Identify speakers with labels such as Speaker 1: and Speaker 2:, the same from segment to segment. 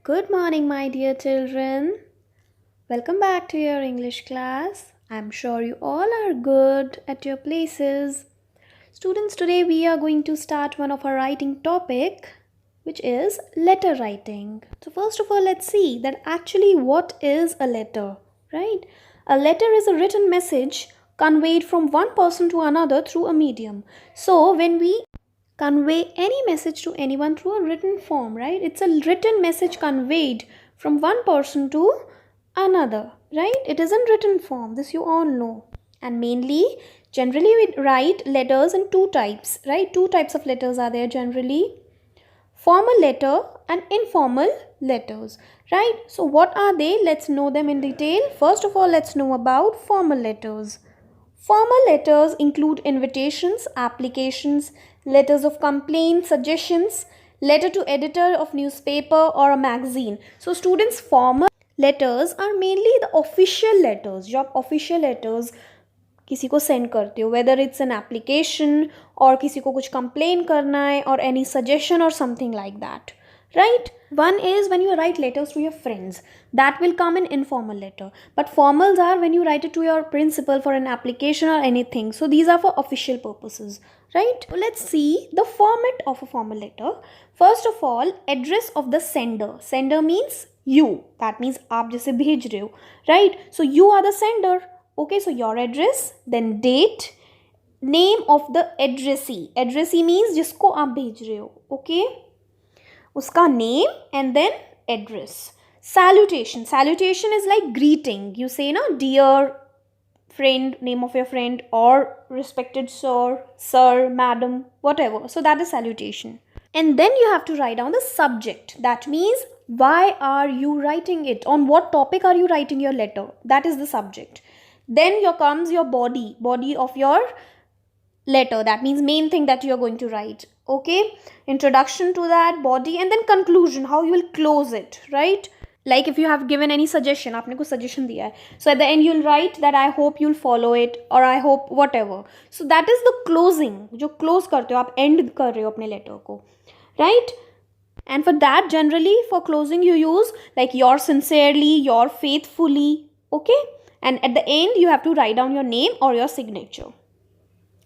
Speaker 1: Good morning, my dear children. Welcome back to your English class. I'm sure you all are good at your places. Students, today we are going to start one of our writing topic, which is letter writing. So first of all, let's see that actually what is a letter, right? A letter is a written message conveyed from one person to another through a medium. So when we convey any message to anyone through a written form, right? It's a written message conveyed from one person to another, right? It is in written form. This you all know. And mainly, generally we write letters in two types, right? Two types of letters are there generally. Formal letter and informal letters, right? So what are they? Let's know them in detail. First of all, let's know about formal letters. Formal letters include invitations, applications, letters of complaint, suggestions, letter to editor of newspaper or a magazine. So students, formal letters are mainly the official letters. जो आप official letters किसी को send करते हो, whether it's an application or किसी को कुछ complain करना है or any suggestion or something like that. Right? One is when you write letters to your friends. That will come in informal letter. But formals are when you write it to your principal for an application or anything. So these are for official purposes. Right? So let's see the format of a formal letter. First of all, address of the sender. Sender means you. That means आप जैसे भेज रहे हो. Right? So you are the sender. Okay, so your address, then date, name of the addressee. Addressee means जिसको आप भेज रहे हो. Okay? उसका name and then address. Salutation. Salutation is like greeting. You say, na, dear friend, name of your friend, or respected sir, madam, whatever. So that is salutation. And then you have to write down the subject. That means why are you writing it? On what topic are you writing your letter? That is the subject. Then here comes your body of your letter. That means main thing that you are going to write. Okay, introduction to that, body, and then conclusion, how you will close it, right? Like if you have given any suggestion, आपने कुछ suggestion दिया है, so at the end you'll write that I hope you'll follow it or I hope whatever. So that is the closing, जो close करते हो आप, end कर रहे हो अपने letter को, right? And for that, generally for closing you use like your sincerely, your faithfully, okay? And at the end you have to write down your name or your signature.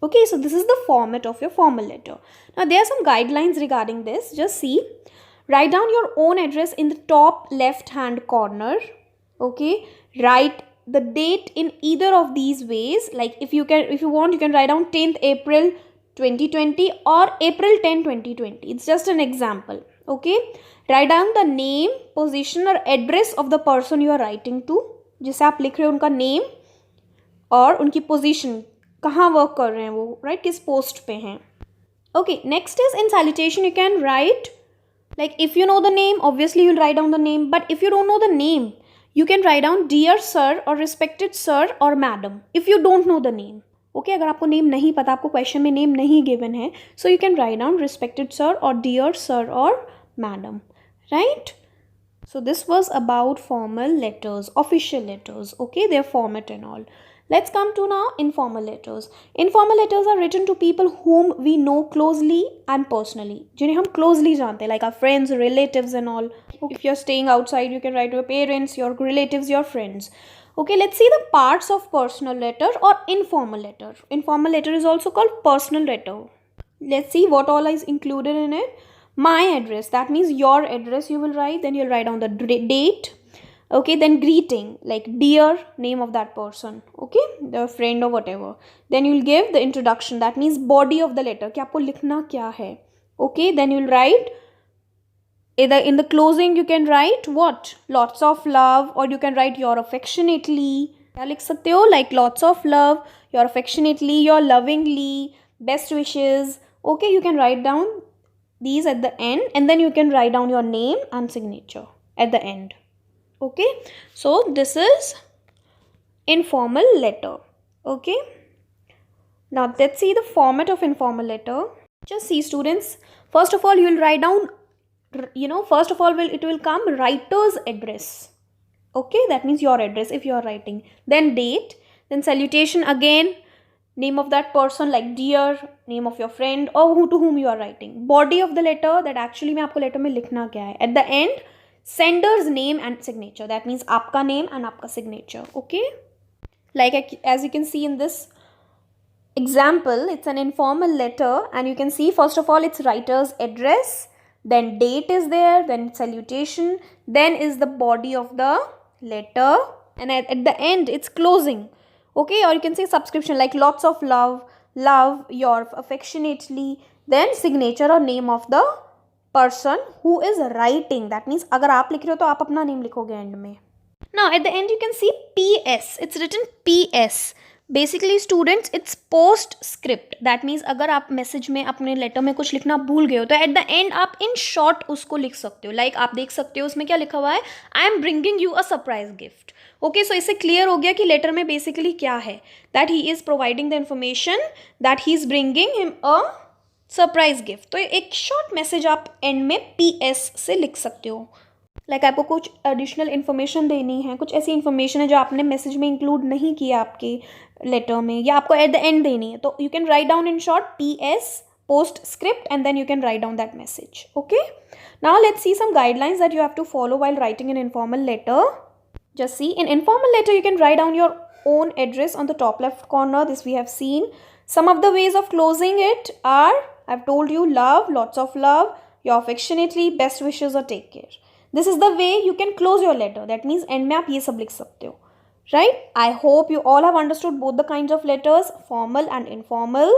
Speaker 1: Okay, so this is the format of your formal letter. Now there are some guidelines regarding this. Just see. Write down your own address in the top left hand corner. Okay. Write the date in either of these ways. Like if you want, you can write down 10th April 2020 or April 10, 2020. It's just an example. Okay. Write down the name, position or address of the person you are writing to. जिसे आप लिख रहे हो उनका name और उनकी position. कहाँ work कर रहे हैं वो, राइट, किस पोस्ट पे हैं. Okay, next is in salutation you can right like if you know the name, obviously you'll write down the name, but if you don't know the name, you can write down dear sir or respected sir or madam if you don't know the name. Okay, अगर आपको name नहीं पता, आपको question में name नहीं given है, so you can write down respected sir or dear sir or madam, right? So this was about formal letters, official letters, okay, their format and all. Let's come to now informal letters. Informal letters are written to people whom we know closely and personally. जिन्हें हम closely जानते हैं, like our friends, relatives and all. If you're staying outside, you can write to your parents, your relatives, your friends. Okay, let's see the parts of personal letter or informal letter. Informal letter is also called personal letter. Let's see what all is included in it. My address, that means your address you will write. Then you'll write down the date. Okay, then greeting, like dear, name of that person, okay, the friend or whatever. Then you'll give the introduction, that means body of the letter, कि आपको लिखना क्या है. Okay, then you'll write either in the closing you can write what, lots of love, or you can write your affectionately. क्या लिख सकते हो, like lots of love, your affectionately, your lovingly, best wishes. Okay, you can write down these at the end, and then you can write down your name and signature at the end. Okay, so this is informal letter. Okay, now let's see the format of informal letter. Just see, students, first of all you will write down, first of all it will come writer's address. Okay, that means your address if you are writing, then date, then salutation, again name of that person like dear, name of your friend or to whom you are writing, body of the letter, that actually मैं आपको letter में लिखना क्या है, at the end sender's name and signature. That means आपका name and आपका signature. Okay, like as you can see in this example, it's an informal letter, and you can see first of all it's writer's address, then date is there, then salutation, then is the body of the letter, and at the end it's closing. Okay, or you can say subscription like lots of love, love your affectionately, then signature or name of the person who is writing. That means अगर आप लिख रहे हो तो आप अपना name लिखोगे end में. Now at the end you can see PS. It's written PS. Basically students it's post script. That means अगर आप मैसेज में अपने लेटर में कुछ लिखना भूल गए हो तो एट द एंड आप इन शॉर्ट उसको लिख सकते हो. लाइक आप देख सकते हो उसमें क्या लिखा हुआ है, I am bringing you a surprise gift. Okay, so इससे क्लियर हो गया कि लेटर में बेसिकली क्या है, that he is providing the information that he is bringing him a surprise gift. तो एक शॉर्ट मैसेज आप एंड में PS से लिख सकते हो. लाइक आपको कुछ एडिशनल इन्फॉर्मेशन देनी है, कुछ ऐसी इन्फॉर्मेशन है जो आपने मैसेज में इंक्लूड नहीं किया आपके लेटर में, या आपको एट द एंड देनी है, तो you can write down in short PS post script and then you can write down that message. Okay, now let's see some guidelines that you have to follow while writing an informal letter. Just see, in informal letter you can write down your own address on the top left corner. This we have seen. Some of the ways of closing it are, I've told you, love, lots of love, your affectionately, best wishes or take care. This is the way you can close your letter. That means end में आप ये सब लिख सकते हो. Right? I hope you all have understood both the kinds of letters, formal and informal.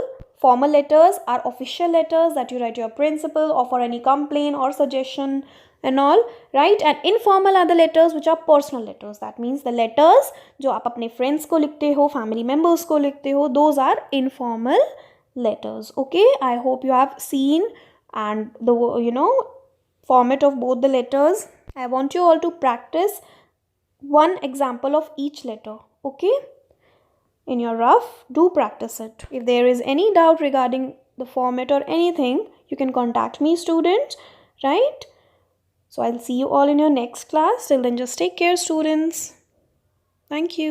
Speaker 1: Formal letters are official letters that you write to your principal or for any complaint or suggestion and all. Right? And informal are the letters which are personal letters. That means the letters जो आप अपने friends को लिखते हो, family members को लिखते हो, those are informal letters. Okay? I hope you have seen and the format of both the letters. I want you all to practice one example of each letter. Okay, in your rough, do practice it. If there is any doubt regarding the format or anything, you can contact me, students. Right? So I'll see you all in your next class. Till then, just take care, students. Thank you.